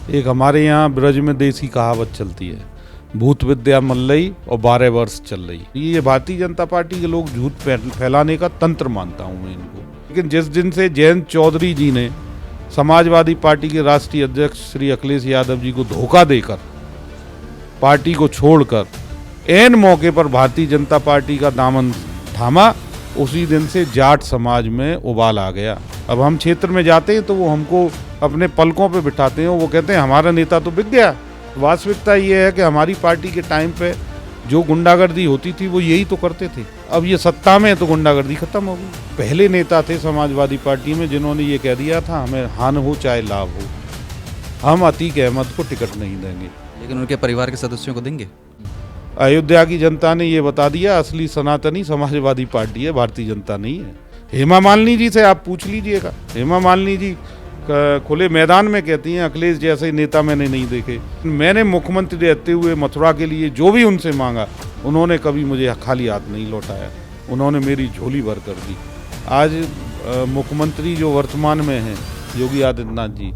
एक हमारे यहाँ ब्रज में देसी कहावत चलती है, भूत विद्या मल्लई और 12 वर्ष चल रही। ये भारतीय जनता पार्टी के लोग झूठ फैलाने का तंत्र मानता हूँ मैं इनको। लेकिन जिस दिन से जयंत चौधरी जी ने समाजवादी पार्टी के राष्ट्रीय अध्यक्ष श्री अखिलेश यादव जी को धोखा देकर पार्टी को छोड़कर ऐन मौके पर भारतीय जनता पार्टी का दामन थामा, उसी दिन से जाट समाज में उबाल आ गया। अब हम क्षेत्र में जाते हैं तो वो हमको अपने पलकों पे बिठाते हैं, वो कहते हैं हमारा नेता तो बिक गया। वास्तविकता ये है कि हमारी पार्टी के टाइम पे जो गुंडागर्दी होती थी वो यही तो करते थे। अब ये सत्ता में है तो गुंडागर्दी खत्म हो गई। पहले नेता थे समाजवादी पार्टी में जिन्होंने ये कह दिया था हमें हानि हो चाहे लाभ हो, हम अतीक अहमद को टिकट नहीं देंगे। लेकिन उनके परिवार के सदस्यों को देंगे। अयोध्या की जनता ने ये बता दिया असली सनातनी समाजवादी पार्टी है, भारतीय जनता नहीं है। हेमा मालिनी जी से आप पूछ लीजिएगा, हेमा मालिनी जी खुले मैदान में कहती हैं अखिलेश जैसे नेता मैंने नहीं देखे। मैंने मुख्यमंत्री रहते हुए मथुरा के लिए जो भी उनसे मांगा उन्होंने कभी मुझे खाली हाथ नहीं लौटाया, उन्होंने मेरी झोली भर कर दी। आज मुख्यमंत्री जो वर्तमान में हैं योगी आदित्यनाथ जी,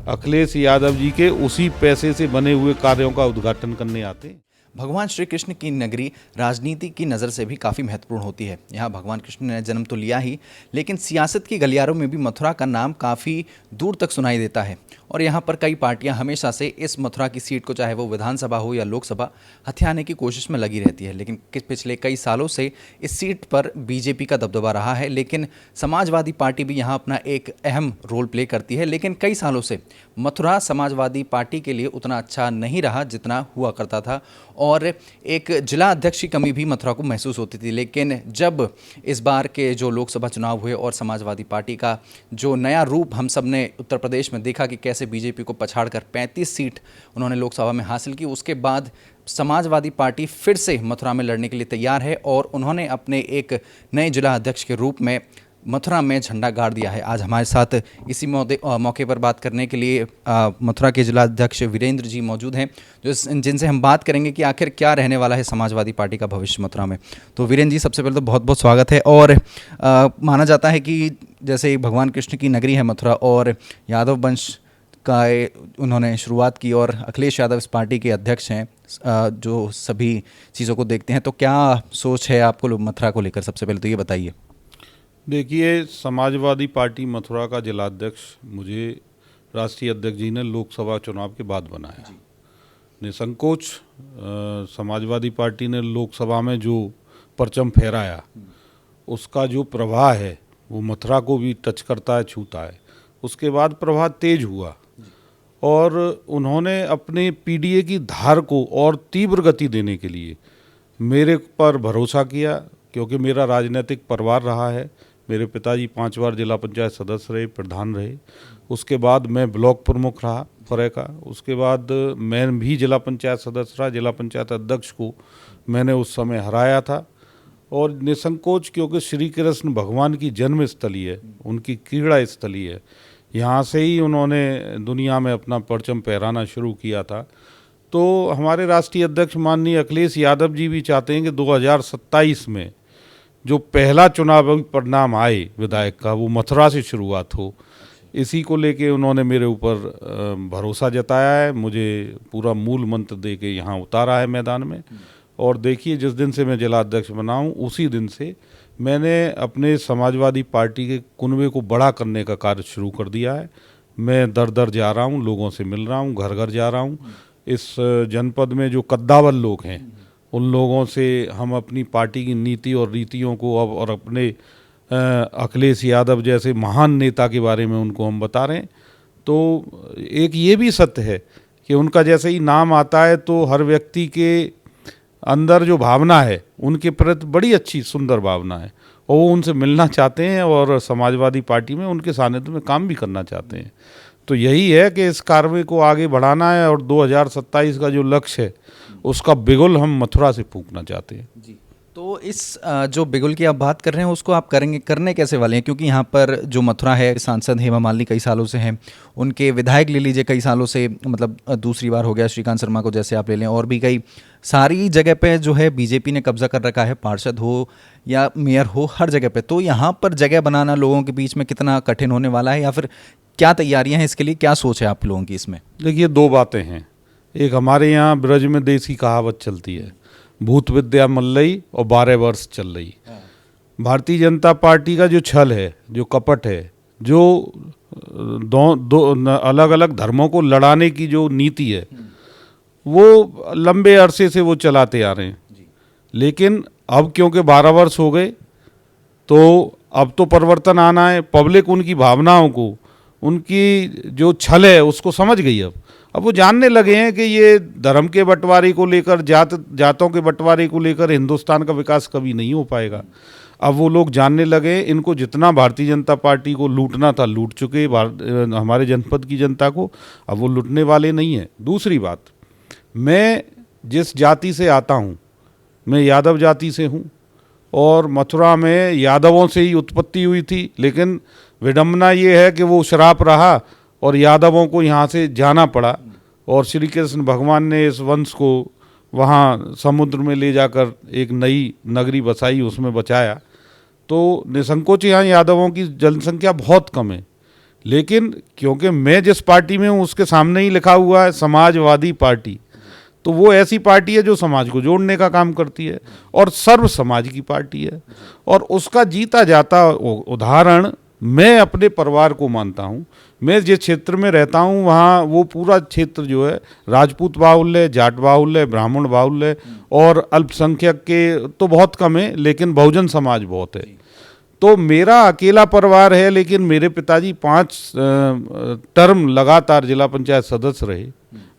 अखिलेश यादव जी के उसी पैसे से बने हुए कार्यों का उद्घाटन करने आते हैं। भगवान श्री कृष्ण की नगरी राजनीति की नज़र से भी काफ़ी महत्वपूर्ण होती है। यहाँ भगवान कृष्ण ने जन्म तो लिया ही, लेकिन सियासत की गलियारों में भी मथुरा का नाम काफ़ी दूर तक सुनाई देता है। और यहाँ पर कई पार्टियाँ हमेशा से इस मथुरा की सीट को, चाहे वो विधानसभा हो या लोकसभा, हथियाने की कोशिश में लगी रहती है। लेकिन पिछले कई सालों से इस सीट पर बीजेपी का दबदबा रहा है, लेकिन समाजवादी पार्टी भी यहाँ अपना एक अहम रोल प्ले करती है। लेकिन कई सालों से मथुरा समाजवादी पार्टी के लिए उतना अच्छा नहीं रहा जितना हुआ करता था, और एक जिला अध्यक्ष की कमी भी मथुरा को महसूस होती थी। लेकिन जब इस बार के जो लोकसभा चुनाव हुए और समाजवादी पार्टी का जो नया रूप हम सब ने उत्तर प्रदेश में देखा कि कैसे बीजेपी को पछाड़कर 35 सीट उन्होंने लोकसभा में हासिल की, उसके बाद समाजवादी पार्टी फिर से मथुरा में लड़ने के लिए तैयार है और उन्होंने अपने एक नए जिला अध्यक्ष के रूप में मथुरा में झंडा गाड़ दिया है। आज हमारे साथ इसी मौके पर बात करने के लिए मथुरा के जिला अध्यक्ष वीरेंद्र जी मौजूद हैं, जिनसे हम बात करेंगे कि आखिर क्या रहने वाला है समाजवादी पार्टी का भविष्य मथुरा में। तो वीरेंद्र जी, सबसे पहले तो बहुत बहुत स्वागत है। और माना जाता है कि जैसे भगवान कृष्ण की नगरी है मथुरा और यादव वंश का उन्होंने शुरुआत की और अखिलेश यादव इस पार्टी के अध्यक्ष हैं, जो सभी चीज़ों को देखते हैं, तो क्या सोच है आपको मथुरा को लेकर? सबसे पहले तो ये बताइए। देखिए, समाजवादी पार्टी मथुरा का जिलाध्यक्ष मुझे राष्ट्रीय अध्यक्ष जी ने लोकसभा चुनाव के बाद बनाया। निसंकोच समाजवादी पार्टी ने लोकसभा में जो परचम फहराया उसका जो प्रवाह है वो मथुरा को भी टच करता है, छूता है। उसके बाद प्रवाह तेज हुआ और उन्होंने अपने पीडीए की धार को और तीव्र गति देने के लिए मेरे पर भरोसा किया, क्योंकि मेरा राजनीतिक परिवार रहा है। मेरे पिताजी 5 बार जिला पंचायत सदस्य रहे, प्रधान रहे। उसके बाद मैं ब्लॉक प्रमुख रहा फरे का। उसके बाद मैं भी जिला पंचायत सदस्य रहा। जिला पंचायत अध्यक्ष को मैंने उस समय हराया था। और निसंकोच, क्योंकि श्री कृष्ण भगवान की जन्म स्थली है, उनकी क्रीड़ा स्थली है, यहाँ से ही उन्होंने दुनिया में अपना परचम फहराना शुरू किया था। तो हमारे राष्ट्रीय अध्यक्ष माननीय अखिलेश यादव जी भी चाहते हैं कि 2027 में जो पहला चुनावी परिणाम आए विधायक का, वो मथुरा से शुरुआत हो। इसी को लेके उन्होंने मेरे ऊपर भरोसा जताया है, मुझे पूरा मूल मंत्र दे के यहाँ उतारा है मैदान में। और देखिए, जिस दिन से मैं जिला अध्यक्ष बना हूँ उसी दिन से मैंने अपने समाजवादी पार्टी के कुनबे को बड़ा करने का कार्य शुरू कर दिया है। मैं दर दर जा रहा हूँ, लोगों से मिल रहा हूँ, घर घर जा रहा हूँ। इस जनपद में जो कद्दावर लोग हैं उन लोगों से हम अपनी पार्टी की नीति और रीतियों को अब और अपने अखिलेश यादव जैसे महान नेता के बारे में उनको हम बता रहे हैं। तो एक ये भी सत्य है कि उनका जैसे ही नाम आता है तो हर व्यक्ति के अंदर जो भावना है उनके प्रति बड़ी अच्छी सुंदर भावना है और वो उनसे मिलना चाहते हैं और समाजवादी पार्टी में उनके सानिध्य में काम भी करना चाहते हैं। तो यही है कि इस कार्य को आगे बढ़ाना है और 2027 का जो लक्ष्य है उसका बिगुल हम मथुरा से फूंकना चाहते हैं। जी, तो इस जो बिगुल की आप बात कर रहे हैं उसको आप करने कैसे वाले हैं? क्योंकि यहाँ पर जो मथुरा है, सांसद हेमा मालिनी कई सालों से हैं, उनके विधायक ले लीजिए कई सालों से, मतलब दूसरी बार हो गया श्रीकांत शर्मा को जैसे आप ले लें, और भी कई सारी जगह पे जो है बीजेपी ने कब्जा कर रखा है, पार्षद हो या मेयर हो, हर जगह पे। तो यहाँ पर जगह बनाना लोगों के बीच में कितना कठिन होने वाला है, या फिर क्या तैयारियां हैं इसके लिए, क्या सोच है आप लोगों की इसमें? देखिए, दो बातें हैं। एक हमारे यहाँ ब्रज में देसी कहावत चलती है, भूत विद्या मल्लई और 12 वर्ष चल रही। भारतीय जनता पार्टी का जो छल है, जो कपट है, जो दो अलग अलग धर्मों को लड़ाने की जो नीति है, वो लंबे अरसे से वो चलाते आ रहे हैं। लेकिन अब क्योंकि 12 वर्ष हो गए, तो अब तो परिवर्तन आना है। पब्लिक उनकी भावनाओं को, उनकी जो छल है उसको समझ गई। अब वो जानने लगे हैं कि ये धर्म के बंटवारे को लेकर, जातों के बंटवारे को लेकर हिंदुस्तान का विकास कभी नहीं हो पाएगा। अब वो लोग जानने लगे, इनको जितना भारतीय जनता पार्टी को लूटना था लूट चुके हमारे जनपद की जनता को, अब वो लूटने वाले नहीं हैं। दूसरी बात, मैं जिस जाति से आता हूँ, मैं यादव जाति से हूँ और मथुरा में यादवों से ही उत्पत्ति हुई थी। लेकिन विडंबना ये है कि वो श्राप रहा और यादवों को यहाँ से जाना पड़ा और श्री कृष्ण भगवान ने इस वंश को वहाँ समुद्र में ले जाकर एक नई नगरी बसाई, उसमें बचाया। तो निसंकोच यहाँ यादवों की जनसंख्या बहुत कम है। लेकिन क्योंकि मैं जिस पार्टी में हूँ उसके सामने ही लिखा हुआ है समाजवादी पार्टी, तो वो ऐसी पार्टी है जो समाज को जोड़ने का काम करती है और सर्व समाज की पार्टी है। और उसका जीता जाता उदाहरण मैं अपने परिवार को मानता हूँ। मैं जिस क्षेत्र में रहता हूँ वहाँ वो पूरा क्षेत्र जो है राजपूत बाहुल्य, जाट बाहुल्य, ब्राह्मण बाहुल्य और अल्पसंख्यक के तो बहुत कम है, लेकिन बहुजन समाज बहुत है। तो मेरा अकेला परिवार है, लेकिन मेरे पिताजी 5 टर्म लगातार जिला पंचायत सदस्य रहे,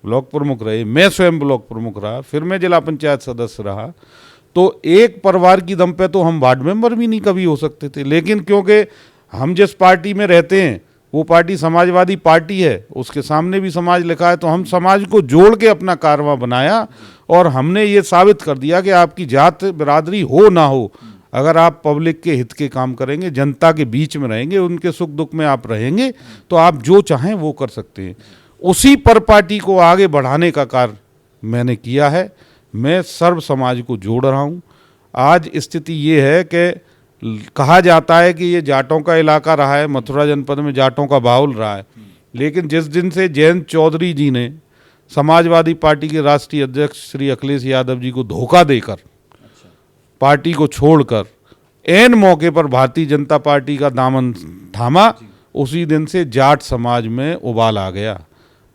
ब्लॉक प्रमुख रहे, मैं स्वयं ब्लॉक प्रमुख रहा, फिर मैं जिला पंचायत सदस्य रहा। तो एक परिवार की दम पे तो हम वार्ड मेंबर भी नहीं कभी हो सकते थे। लेकिन क्योंकि हम जिस पार्टी में रहते हैं वो पार्टी समाजवादी पार्टी है, उसके सामने भी समाज लिखा है, तो हम समाज को जोड़ के अपना कारवां बनाया और हमने ये साबित कर दिया कि आपकी जात बिरादरी हो ना हो, अगर आप पब्लिक के हित के काम करेंगे, जनता के बीच में रहेंगे, उनके सुख दुख में आप रहेंगे, तो आप जो चाहें वो कर सकते हैं। उसी पर पार्टी को आगे बढ़ाने का कार्य मैंने किया है। मैं सर्व समाज को जोड़ रहा हूँ। आज स्थिति ये है कि कहा जाता है कि ये जाटों का इलाका रहा है, मथुरा जनपद में जाटों का बाहुल रहा है। लेकिन जिस दिन से जयंत चौधरी जी ने समाजवादी पार्टी के राष्ट्रीय अध्यक्ष श्री अखिलेश यादव जी को धोखा देकर पार्टी को छोड़कर ऐन मौके पर भारतीय जनता पार्टी का दामन थामा, उसी दिन से जाट समाज में उबाल आ गया।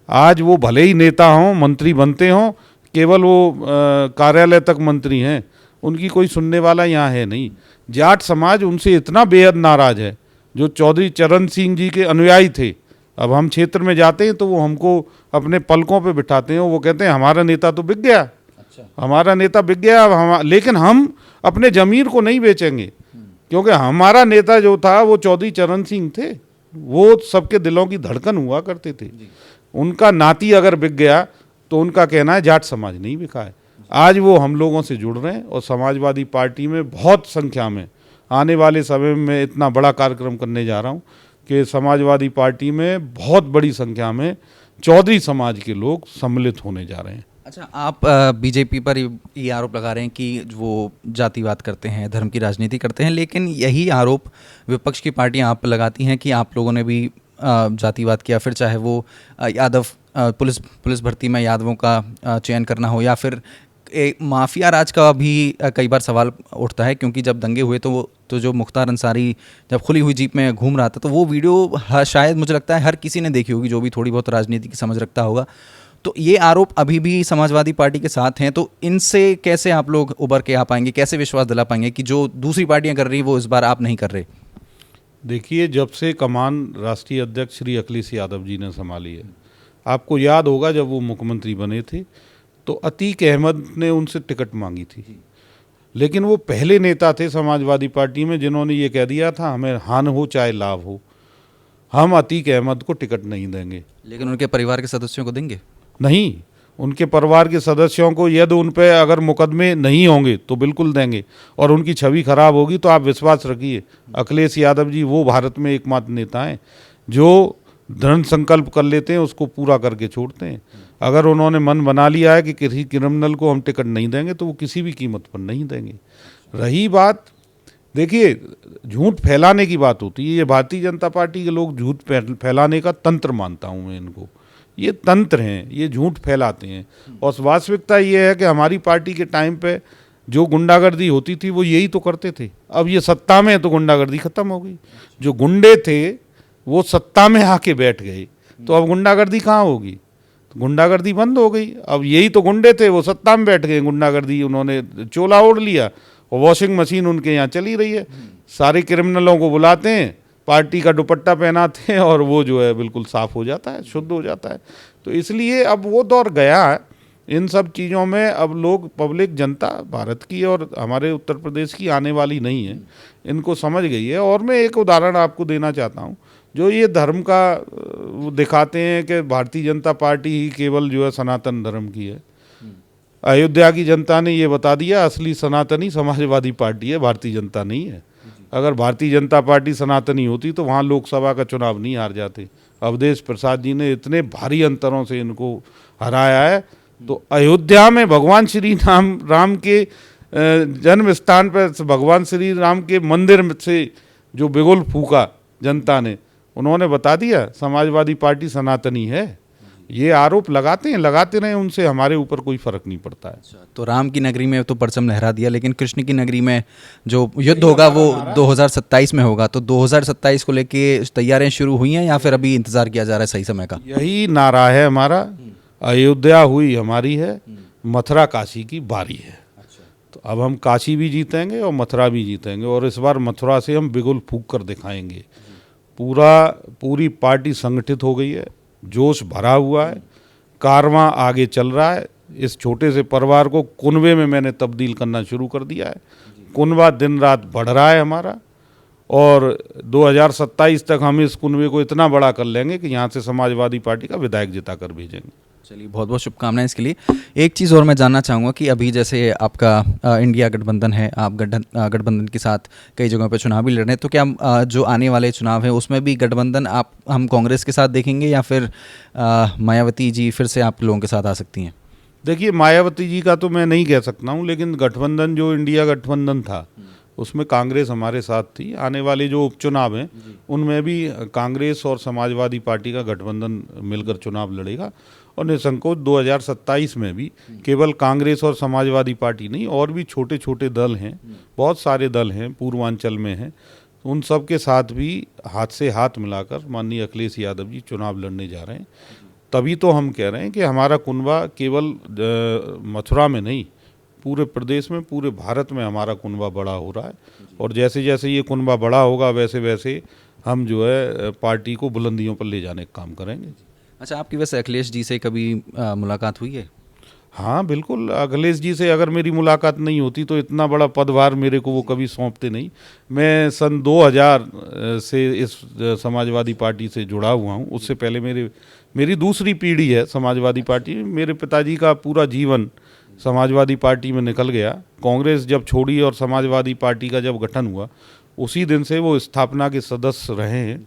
आज वो भले ही नेता हों, मंत्री बनते हों, केवल वो कार्यालय तक मंत्री हैं, उनकी कोई सुनने वाला यहाँ है नहीं। जाट समाज उनसे इतना बेहद नाराज है, जो चौधरी चरण सिंह जी के अनुयायी थे। अब हम क्षेत्र में जाते हैं तो वो हमको अपने पलकों पे बिठाते हैं, वो कहते हैं हमारा नेता तो बिक गया, हमारा नेता बिक गया। अब लेकिन हम अपने जमीर को नहीं बेचेंगे, क्योंकि हमारा नेता जो था वो चौधरी चरण सिंह थे, वो सबके दिलों की धड़कन हुआ करते थे। उनका नाती अगर बिक गया तो उनका कहना है जाट समाज नहीं बिका है। आज वो हम लोगों से जुड़ रहे हैं और समाजवादी पार्टी में बहुत संख्या में आने वाले समय में इतना बड़ा कार्यक्रम करने जा रहा हूँ कि समाजवादी पार्टी में बहुत बड़ी संख्या में चौधरी समाज के लोग सम्मिलित होने जा रहे हैं। अच्छा, आप बीजेपी पर ये आरोप लगा रहे हैं कि वो जातिवाद करते हैं, धर्म की राजनीति करते हैं, लेकिन यही आरोप विपक्ष की पार्टियां आप पर लगाती हैं कि आप लोगों ने भी जातिवाद किया, फिर चाहे वो यादव पुलिस भर्ती में यादवों का चयन करना हो या फिर माफिया राज का भी कई बार सवाल उठता है। क्योंकि जब दंगे हुए तो जो मुख्तार अंसारी जब खुली हुई जीप में घूम रहा था, तो वो वीडियो शायद मुझे लगता है हर किसी ने देखी होगी जो भी थोड़ी बहुत राजनीति की समझ रखता होगा। तो ये आरोप अभी भी समाजवादी पार्टी के साथ हैं, तो इनसे कैसे आप लोग उबर के आ पाएंगे, कैसे विश्वास दिला पाएंगे कि जो दूसरी पार्टियां कर रही वो इस बार आप नहीं कर रहे? देखिए, जब से कमान राष्ट्रीय अध्यक्ष श्री अखिलेश यादव जी ने संभाली है, आपको याद होगा जब वो मुख्यमंत्री बने थे तो अतीक अहमद ने उनसे टिकट मांगी थी। लेकिन वो पहले नेता थे समाजवादी पार्टी में जिन्होंने ये कह दिया था हमें हान हो चाहे लाभ हो, हम अतीक अहमद को टिकट नहीं देंगे। लेकिन उनके परिवार के सदस्यों को देंगे? नहीं, उनके परिवार के सदस्यों को यदि उन पर अगर मुकदमे नहीं होंगे तो बिल्कुल देंगे, और उनकी छवि खराब होगी तो आप विश्वास रखिए अखिलेश यादव जी वो भारत में एकमात्र नेता हैं जो दृढ़ संकल्प कर लेते हैं, उसको पूरा करके छोड़ते हैं। अगर उन्होंने मन बना लिया है कि किसी क्रिमिनल को हम टिकट नहीं देंगे तो वो किसी भी कीमत पर नहीं देंगे। रही बात देखिए, झूठ फैलाने की बात होती है, ये भारतीय जनता पार्टी के लोग झूठ फैलाने का तंत्र मानता हूँ मैं इनको। ये तंत्र हैं, ये झूठ फैलाते हैं। और वास्तविकता ये है कि हमारी पार्टी के टाइम पे जो गुंडागर्दी होती थी वो यही तो करते थे। अब ये सत्ता में है तो गुंडागर्दी खत्म हो गई। जो गुंडे थे वो सत्ता में आके बैठ गए, तो अब गुंडागर्दी कहाँ होगी? तो गुंडागर्दी बंद हो गई। अब यही तो गुंडे थे, वो सत्ता में बैठ गए, गुंडागर्दी उन्होंने चोला ओढ़ लिया और वॉशिंग मशीन उनके यहाँ चली रही है। सारे क्रिमिनलों को बुलाते हैं, पार्टी का दुपट्टा पहनाते हैं और वो जो है बिल्कुल साफ हो जाता है, शुद्ध हो जाता है। तो इसलिए अब वो दौर गया है। इन सब चीज़ों में अब लोग, पब्लिक जनता भारत की और हमारे उत्तर प्रदेश की आने वाली नहीं है, इनको समझ गई है। और मैं एक उदाहरण आपको देना चाहता हूँ। जो ये धर्म का वो दिखाते हैं कि भारतीय जनता पार्टी ही केवल जो है सनातन धर्म की है। अयोध्या की जनता ने ये बता दिया, असली सनातनी समाजवादी पार्टी है, भारतीय जनता नहीं है। अगर भारतीय जनता पार्टी सनातनी होती तो वहाँ लोकसभा का चुनाव नहीं हार जाते। अवधेश प्रसाद जी ने इतने भारी अंतरों से इनको हराया है। तो अयोध्या में भगवान श्री राम के जन्म स्थान पर भगवान श्री राम के मंदिर से जो बिगुल फूका जनता ने, उन्होंने बता दिया समाजवादी पार्टी सनातनी है। ये आरोप लगाते रहे, उनसे हमारे ऊपर कोई फर्क नहीं पड़ता है। तो राम की नगरी में तो परचम लहरा दिया, लेकिन कृष्ण की नगरी में जो युद्ध होगा वो 2027 में होगा। तो 2027 को लेके तैयारियां शुरू हुई हैं या फिर अभी इंतजार किया जा रहा है सही समय का? यही नारा है हमारा। अयोध्या हुई हमारी है, मथुरा काशी की बारी है। तो अब हम काशी भी जीतेंगे और मथुरा भी जीतेंगे, और इस बार मथुरा से हम बिगुल फूंक कर दिखाएंगे। पूरी पार्टी संगठित हो गई है, जोश भरा हुआ है, कारवां आगे चल रहा है। इस छोटे से परिवार को कुनबे में मैंने तब्दील करना शुरू कर दिया है। कुनबा दिन रात बढ़ रहा है हमारा, और 2027 तक हम इस कुनबे को इतना बड़ा कर लेंगे कि यहाँ से समाजवादी पार्टी का विधायक जिता कर भेजेंगे। चलिए, बहुत बहुत शुभकामनाएं इसके लिए। एक चीज़ और मैं जानना चाहूँगा कि अभी जैसे आपका इंडिया गठबंधन है, आप गठबंधन के साथ कई जगहों पे चुनाव भी लड़ रहे हैं, तो क्या जो आने वाले चुनाव हैं उसमें भी गठबंधन हम कांग्रेस के साथ देखेंगे या फिर मायावती जी फिर से आप लोगों के साथ आ सकती हैं? देखिए, मायावती जी का तो मैं नहीं कह सकता हूँ, लेकिन गठबंधन जो इंडिया गठबंधन था उसमें कांग्रेस हमारे साथ थी। आने वाले जो उपचुनाव हैं उनमें भी कांग्रेस और समाजवादी पार्टी का गठबंधन मिलकर चुनाव लड़ेगा। और निसंकोच 2027 में भी केवल कांग्रेस और समाजवादी पार्टी नहीं, और भी छोटे छोटे दल हैं, बहुत सारे दल हैं पूर्वांचल में हैं, उन सब के साथ भी हाथ से हाथ मिलाकर माननीय अखिलेश यादव जी चुनाव लड़ने जा रहे हैं। तभी तो हम कह रहे हैं कि हमारा कुनबा केवल मथुरा में नहीं, पूरे प्रदेश में, पूरे भारत में हमारा कुनबा बड़ा हो रहा है। और जैसे जैसे ये कुनबा बड़ा होगा वैसे वैसे हम जो है पार्टी को बुलंदियों पर ले जाने का काम करेंगे। अच्छा, आपकी वैसे अखिलेश जी से कभी मुलाकात हुई है? हाँ बिल्कुल, अखिलेश जी से अगर मेरी मुलाकात नहीं होती तो इतना बड़ा पदभार मेरे को वो कभी सौंपते नहीं। मैं सन 2000 से इस समाजवादी पार्टी से जुड़ा हुआ हूँ। उससे पहले मेरी दूसरी पीढ़ी है समाजवादी पार्टी में। मेरे पिताजी का पूरा जीवन समाजवादी पार्टी में निकल गया। कांग्रेस जब छोड़ी और समाजवादी पार्टी का जब गठन हुआ, उसी दिन से वो स्थापना के सदस्य रहे हैं।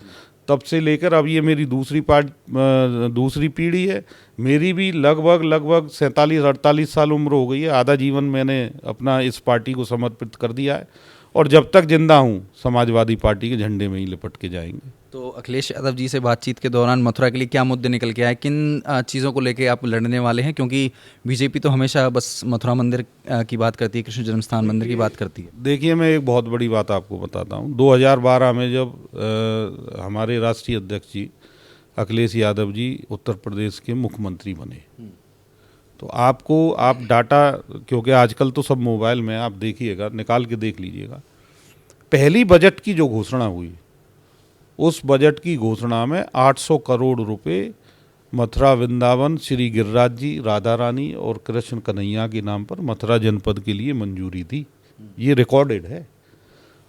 तब से लेकर अब ये मेरी दूसरी पीढ़ी है। मेरी भी लगभग 47-48 साल उम्र हो गई है। आधा जीवन मैंने अपना इस पार्टी को समर्पित कर दिया है, और जब तक जिंदा हूँ समाजवादी पार्टी के झंडे में ही लिपट के जाएंगे। तो अखिलेश यादव जी से बातचीत के दौरान मथुरा के लिए क्या मुद्दे निकल के आए, किन चीज़ों को लेके आप लड़ने वाले हैं? क्योंकि बीजेपी तो हमेशा बस मथुरा मंदिर की बात करती है, कृष्ण जन्मस्थान मंदिर की बात करती है। देखिए, मैं एक बहुत बड़ी बात आपको बताता हूँ। 2012 में जब हमारे राष्ट्रीय अध्यक्ष जी अखिलेश यादव जी उत्तर प्रदेश के मुख्यमंत्री बने, तो आप डाटा, क्योंकि आजकल तो सब मोबाइल में, आप देखिएगा, निकाल के देख लीजिएगा। पहली बजट की जो घोषणा हुई, उस बजट की घोषणा में 800 करोड़ रुपए मथुरा वृंदावन श्री गिरिराज जी, राधा रानी और कृष्ण कन्हैया के नाम पर मथुरा जनपद के लिए मंजूरी थी। ये रिकॉर्डेड है।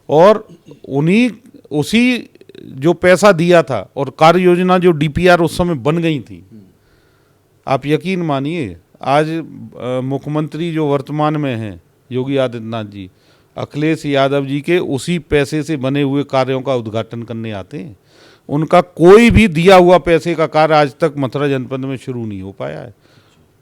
और उसी जो पैसा दिया था और कार्य योजना जो डीपीआर उस समय बन गई थी, आप यकीन मानिए आज मुख्यमंत्री जो वर्तमान में हैं योगी आदित्यनाथ जी, अखिलेश यादव जी के उसी पैसे से बने हुए कार्यों का उद्घाटन करने आते हैं। उनका कोई भी दिया हुआ पैसे का कार्य आज तक मथुरा जनपद में शुरू नहीं हो पाया है।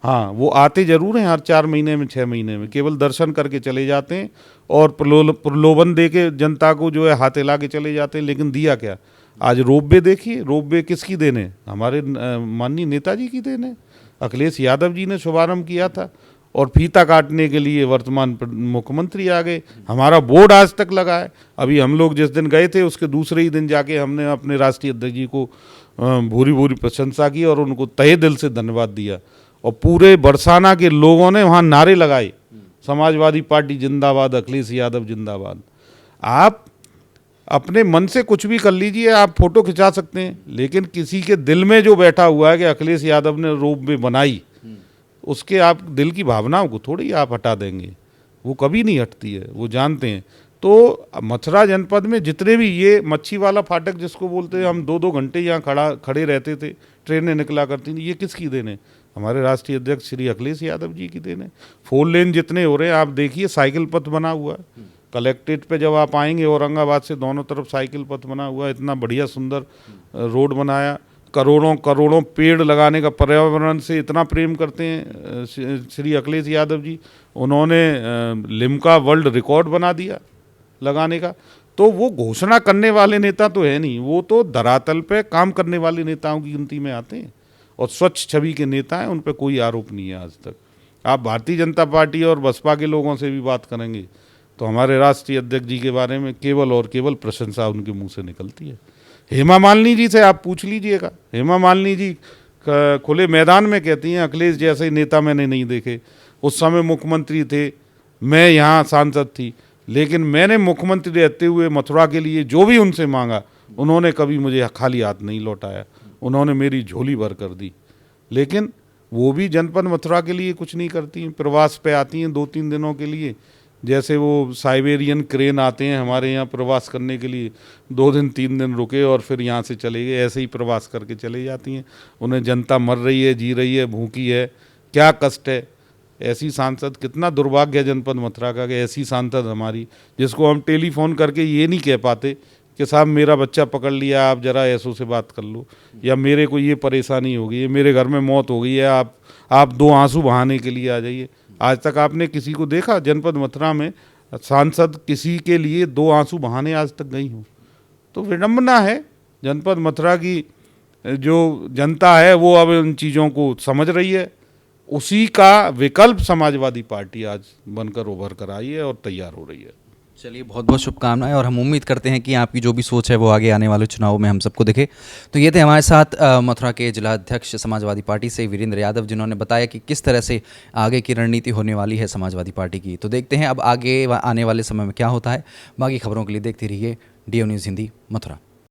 हाँ, वो आते जरूर हैं हर 4 महीने में 6 महीने में, केवल दर्शन करके चले जाते हैं और प्रलोभन दे के जनता को जो है हाथ हिला के चले जाते हैं। लेकिन दिया क्या? आज रोपवे देखिए, रोपवे किसकी देन है? हमारे माननीय नेताजी की देन है। अखिलेश यादव जी ने शुभारंभ किया था और फीता काटने के लिए वर्तमान मुख्यमंत्री आ गए। हमारा बोर्ड आज तक लगा है। अभी हम लोग जिस दिन गए थे उसके दूसरे ही दिन जाके हमने अपने राष्ट्रीय अध्यक्ष जी को भूरी भूरी प्रशंसा की और उनको तहे दिल से धन्यवाद दिया। और पूरे बरसाना के लोगों ने वहाँ नारे लगाए, समाजवादी पार्टी जिंदाबाद, अखिलेश यादव जिंदाबाद। आप अपने मन से कुछ भी कर लीजिए, आप फोटो खिंचा सकते हैं, लेकिन किसी के दिल में जो बैठा हुआ है कि अखिलेश यादव ने रोपवे बनाई, उसके आप दिल की भावनाओं को थोड़ी आप हटा देंगे। वो कभी नहीं हटती है, वो जानते हैं। तो मथुरा जनपद में जितने भी ये मच्छी वाला फाटक जिसको बोलते हैं, हम 2-2 घंटे यहाँ खड़े रहते थे, ट्रेनें निकला करती थी, ये किसकी देन है? हमारे राष्ट्रीय अध्यक्ष श्री अखिलेश यादव जी की देन है। 4 लेन जितने हो रहे हैं, आप देखिए साइकिल पथ बना हुआ है। कलेक्ट्रेट पे जब आप आएंगे औरंगाबाद से दोनों तरफ साइकिल पथ बना हुआ है, इतना बढ़िया सुंदर रोड बनाया। करोड़ों करोड़ों पेड़ लगाने का, पर्यावरण से इतना प्रेम करते हैं श्री अखिलेश यादव जी, उन्होंने लिम्का वर्ल्ड रिकॉर्ड बना दिया लगाने का। तो वो घोषणा करने वाले नेता तो है नहीं, वो तो धरातल पे काम करने वाले नेताओं की गिनती में आते हैं और स्वच्छ छवि के नेता हैं, उन पर कोई आरोप नहीं है आज तक। आप भारतीय जनता पार्टी और बसपा के लोगों से भी बात करेंगे तो हमारे राष्ट्रीय अध्यक्ष जी के बारे में केवल और केवल प्रशंसा उनके मुंह से निकलती है। हेमा मालिनी जी से आप पूछ लीजिएगा, हेमा मालिनी जी खुले मैदान में कहती हैं अखिलेश जैसे नेता मैंने नहीं देखे। उस समय मुख्यमंत्री थे, मैं यहाँ सांसद थी, लेकिन मैंने मुख्यमंत्री रहते हुए मथुरा के लिए जो भी उनसे मांगा, उन्होंने कभी मुझे खाली हाथ नहीं लौटाया, उन्होंने मेरी झोली भर कर दी। लेकिन वो भी जनपद मथुरा के लिए कुछ नहीं करती हैं, प्रवास पे आती हैं 2-3 दिनों के लिए। जैसे वो साइबेरियन क्रेन आते हैं हमारे यहाँ प्रवास करने के लिए, 2 दिन 3 दिन रुके और फिर यहाँ से चले गए, ऐसे ही प्रवास करके चले जाती हैं। उन्हें जनता मर रही है, जी रही है, भूखी है, क्या कष्ट है। ऐसी सांसद, कितना दुर्भाग्य है जनपद मथुरा का कि ऐसी सांसद हमारी, जिसको हम टेलीफोन करके ये नहीं कह पाते कि साहब मेरा बच्चा पकड़ लिया, आप जरा ऐसो से बात कर लो, या मेरे को ये परेशानी हो गई है, मेरे घर में मौत हो गई है, आप 2 आंसू बहाने के लिए आ जाइए। आज तक आपने किसी को देखा जनपद मथुरा में सांसद किसी के लिए 2 आंसू बहाने आज तक गई हो? तो विडंबना है। जनपद मथुरा की जो जनता है वो अब इन चीज़ों को समझ रही है। उसी का विकल्प समाजवादी पार्टी आज बनकर उभर कर आई है और तैयार हो रही है। चलिए, बहुत बहुत शुभकामनाएं और हम उम्मीद करते हैं कि आपकी जो भी सोच है वो आगे आने वाले चुनाव में हम सबको दिखे। तो ये थे हमारे साथ मथुरा के जिला अध्यक्ष समाजवादी पार्टी से वीरेंद्र यादव, जिन्होंने बताया कि किस तरह से आगे की रणनीति होने वाली है समाजवादी पार्टी की। तो देखते हैं अब आगे आने वाले समय में क्या होता है। बाकी खबरों के लिए देखते रहिए DO न्यूज़ हिंदी मथुरा।